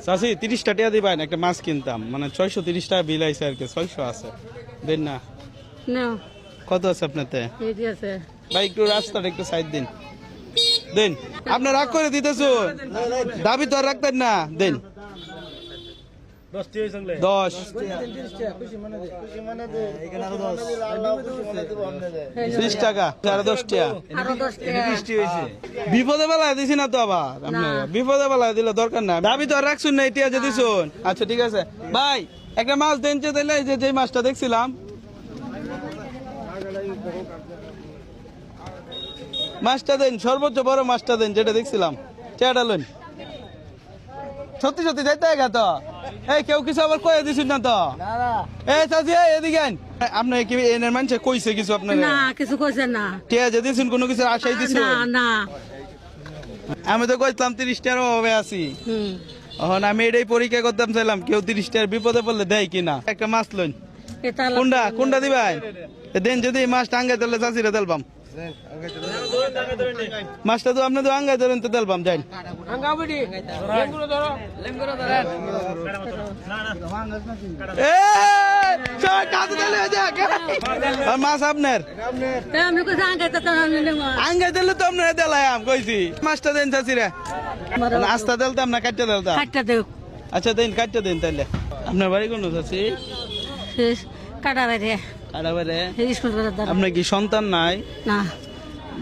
চাষি 30 টাকা দিবেন, একটা মাছ কিনতাম, মানে 630 টাকা বিল আইছে আর কি, 600 আছে দেন না? না কত আছে আপনাতে এই আছে ভাই? একটু রাস্তাটা একটু সাইড দিন, দেন। আপনি রাগ করে দিতেছো, দাবি তো আর রাখতেন না, দেন 10 30 টাকা, আর 10 টাকা আরো 10 টাকা বিপদে বেলায় দিছি না তো আবার আপনি, বিপদে বেলায় দিলে দরকার না, দাবি তো আর রাখছুন না, এটা যে দিছুন। আচ্ছা ঠিক আছে ভাই, একটা মাছ দেন যে, তাইলে যে মাছটা দেখছিলাম, মাছটা দেন, সর্বোচ্চ বড় মাছটা দেন যেটা দেখছিলাম, চেয়ারটা লইন। সত্যি সত্যি যাইতে গা তো, এই কেউ কিছু আবার কয়ে দিছুন না তো? এই চাচি এদিকে আইন। আপনি কি এনের মানুষে কইছে কিছু আপনার? না কিছু কইছে না ঠিক আছে দিছুন, কোনো কিছু আশাই দিছুন? না না আমি তো কইতাম 30 টাকার অভাবে আছি, এখন আমি এটাই পরীক্ষা করতাম চাইলাম কেউ 30 টাকার বিপদে পড়লে দেয় কিনা। একটা মাছ লইন, এটা কোনটা দিবাই দেন, যদি মাছ টাঙ্গাই তাহলে চাষিরা তেলবাম, মাছটা তো আপনি তো আঙ্গাই ধরেন তো তেলবাম যাই। মাছ আপনার আমি কইছি আঙ্গাইতে তো আমি নেব আঙ্গাই দিলে তো আপনার দেলাম কইছি, মাছটা দেন চাষিরা, আস্তা দেলতাম না কাটটা দেলতাম? কাটটা দেও আচ্ছা দেন, কাটটা দেন তাহলে। আপনার বাড়ি কোন চাষি? শেষ কাটা বাইরে কাটাবারে। স্কুল করে দাও আপনার কি সন্তান নাই, না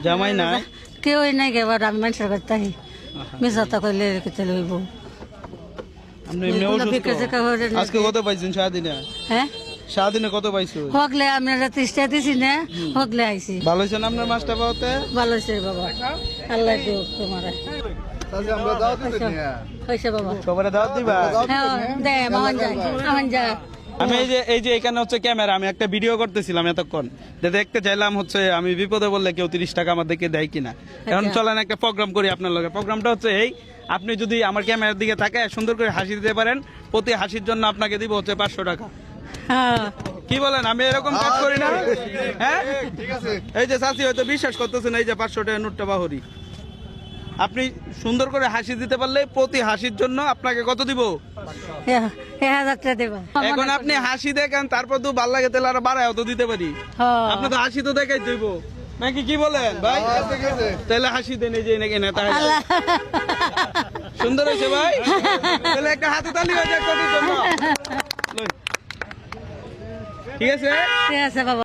জামাই নাই? কেউ নাই গেবার, আমি মানুষের করতে মিশাতা কইলে রেখে লইব। আপনি এমনি অসুস্থ? আজকে কত পাইছেন সারাদিনে? হ্যাঁ সারাদিনে কত পাইছো? হকলে আমি 30 দিছি না, হকলে আইছি। ভালো হয়েছে না আপনার মাছটা পাওয়াতে? ভালো হয়েছে বাবা, আল্লাহ দিও তোমার হয়েছে বাবা। সবারে দাওয়াত দিবা? হ্যাঁ দে মামান যায়, মামান যায়। আমি এই যে এখানে হচ্ছে ক্যামেরা, আমি একটা ভিডিও করতেছিলাম এতক্ষণ, দেখতে চাইলাম হচ্ছে আমি বিপদে বললে কেউ 30 টাকা আমাদেরকে দেয় কিনা। এখন চলেন একটা প্রোগ্রাম করি আপনার লগে। প্রোগ্রামটা হচ্ছে এই, আপনি যদি আমার ক্যামেরার দিকে থাকে সুন্দর করে হাসি দিতে পারেন, প্রতি হাসির জন্য আপনাকে দিব হচ্ছে 500 টাকা। হ্যাঁ কি বলেন, আমি এরকম কাজ করি না? হ্যাঁ ঠিক আছে। এই যে চাচি হয়তো বিশ্বাস করতেছেন, এই যে 500 টাকা নোটটা বাহুরি, আপনি সুন্দর করে হাসি দিতে পারলে প্রতি হাসির জন্য আপনাকে কত দিব? 1000 টাকা দেবা। এখন আপনি হাসি দেখেন, তারপর তো ভাল লাগে তাহলে আরো বাড়ায় তো দিতে পারি। আপনি তো হাসি তো দেখাই দিব নাকি, কি বলেন ভাই? তাহলে হাসি দেন, এই যে নাকি না তাই সুন্দর হয়েছে ভাই, তাহলে একটা হাতে তালি হয়ে যাক। ঠিক আছে ঠিক আছে বাবা।